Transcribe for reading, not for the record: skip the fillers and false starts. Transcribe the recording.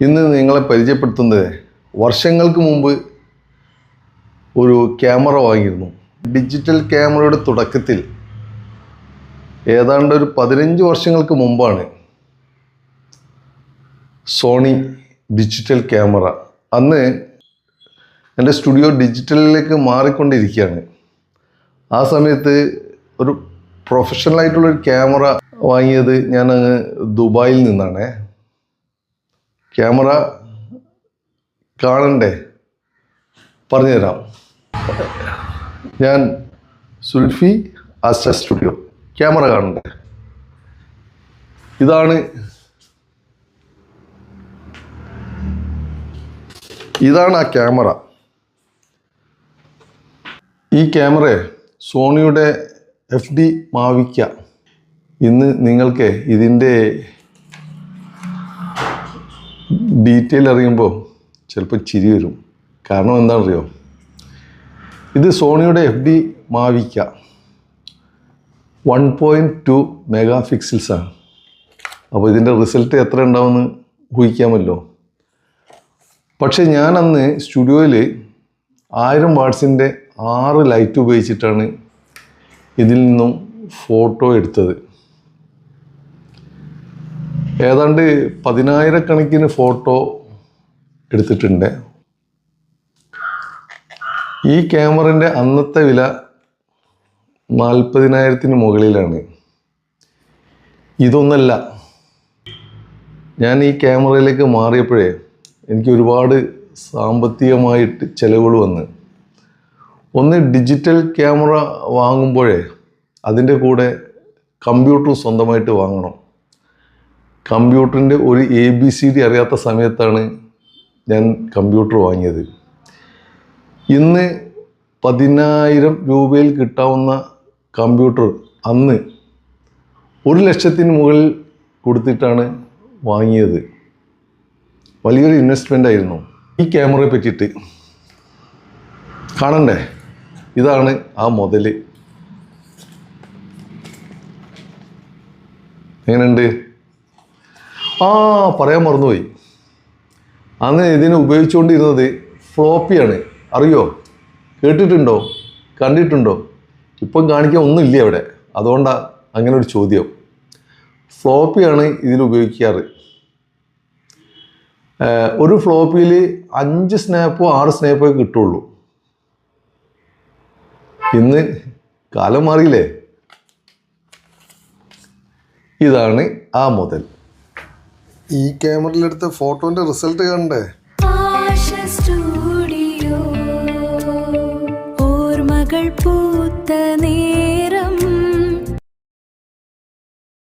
ഇന്ന് നിങ്ങളെ പരിചയപ്പെടുത്തുന്നത് വർഷങ്ങൾക്ക് മുമ്പ് ഒരു ക്യാമറ വാങ്ങിയിരുന്നു. ഡിജിറ്റൽ ക്യാമറയുടെ തുടക്കത്തിൽ ഏതാണ്ട് ഒരു 15 വർഷങ്ങൾക്ക് മുമ്പാണ് സോണി ഡിജിറ്റൽ ക്യാമറ. അന്ന് എൻ്റെ സ്റ്റുഡിയോ ഡിജിറ്റലിലേക്ക് മാറിക്കൊണ്ടിരിക്കുകയാണ്. ആ സമയത്ത് ഒരു പ്രൊഫഷണലായിട്ടുള്ളൊരു ക്യാമറ വാങ്ങിയത് ഞാൻ അങ്ങ് ദുബായിൽ നിന്നാണ്. ക്യാമറ കാണണ്ടേ? പറഞ്ഞുതരാം. ഞാൻ സുൽഫി ആസ്റ്റർ സ്റ്റുഡിയോ. ക്യാമറ കാണണ്ടേ? ഇതാണ് ആ ക്യാമറ. ഈ ക്യാമറ സോണിയുടെ FD മാവിക്ക. ഇന്ന് നിങ്ങൾക്ക് ഇതിൻ്റെ ഡീറ്റെയിൽ അറിയുമ്പോൾ ചിലപ്പോൾ ചിരി വരും. കാരണം എന്താണെന്നറിയോ? ഇത് സോണിയുടെ FD മാവിക്ക 1.2 മെഗാ പിക്സൽസാണ്. അപ്പോൾ ഇതിൻ്റെ റിസൾട്ട് എത്ര ഉണ്ടാവുമെന്ന് ഊഹിക്കാമല്ലോ. പക്ഷേ ഞാൻ അന്ന് സ്റ്റുഡിയോയിൽ 1000 വാട്ട്സിൻ്റെ 6 ലൈറ്റ് ഉപയോഗിച്ചിട്ടാണ് ഇതിൽ നിന്നും ഫോട്ടോ എടുത്തത്. ഏതാണ്ട് 10,000 ഫോട്ടോ എടുത്തിട്ടുണ്ട്. ഈ ക്യാമറൻ്റെ അന്നത്തെ വില 40,000 മുകളിലാണ്. ഇതൊന്നല്ല, ഞാൻ ഈ ക്യാമറയിലേക്ക് മാറിയപ്പോഴേ എനിക്ക് ഒരുപാട് സാമ്പത്തികമായിട്ട് ചിലവുകൾ വന്ന്. ഒന്ന്, ഡിജിറ്റൽ ക്യാമറ വാങ്ങുമ്പോഴേ അതിൻ്റെ കൂടെ കമ്പ്യൂട്ടർ സ്വന്തമായിട്ട് വാങ്ങണം. കമ്പ്യൂട്ടറിൻ്റെ ഒരു ABCD അറിയാത്ത സമയത്താണ് ഞാൻ കമ്പ്യൂട്ടർ വാങ്ങിയത്. ഇന്ന് 10,000 രൂപയിൽ കിട്ടാവുന്ന കമ്പ്യൂട്ടർ അന്ന് 1,00,000 മുകളിൽ കൊടുത്തിട്ടാണ് വാങ്ങിയത്. വലിയൊരു ഇൻവെസ്റ്റ്മെൻ്റ് ആയിരുന്നു. ഈ ക്യാമറയെ പറ്റിയിട്ട് കാണണ്ടേ? ഇതാണ് ആ മുതൽ. എങ്ങനെയുണ്ട്? പറയാൻ മറന്നുപോയി. അന്ന് ഇതിനെ ഉപയോഗിച്ചുകൊണ്ടിരുന്നത് ഫ്ലോപ്പിയാണ്. അറിയോ? കേട്ടിട്ടുണ്ടോ? കണ്ടിട്ടുണ്ടോ? ഇപ്പം കാണിക്കാൻ ഒന്നുമില്ല അവിടെ. അതുകൊണ്ടാണ് അങ്ങനെ ഒരു ചോദ്യം. ഫ്ലോപ്പിയാണ് ഇതിൽ ഉപയോഗിക്കാറ്. ഒരു ഫ്ലോപ്പിയിൽ 5 സ്നാപ്പോ 6 സ്നാപ്പോ കിട്ടുള്ളൂ. ഇന്ന് കാലം മാറിയില്ലേ? ഇതാണ് ആ മുതൽ. ഈ ക്യാമറയിലെടുത്ത ഫോട്ടോന്റെ റിസൾട്ട് കാണണ്ടേ? ഓർമ്മകൾ പൂത്ത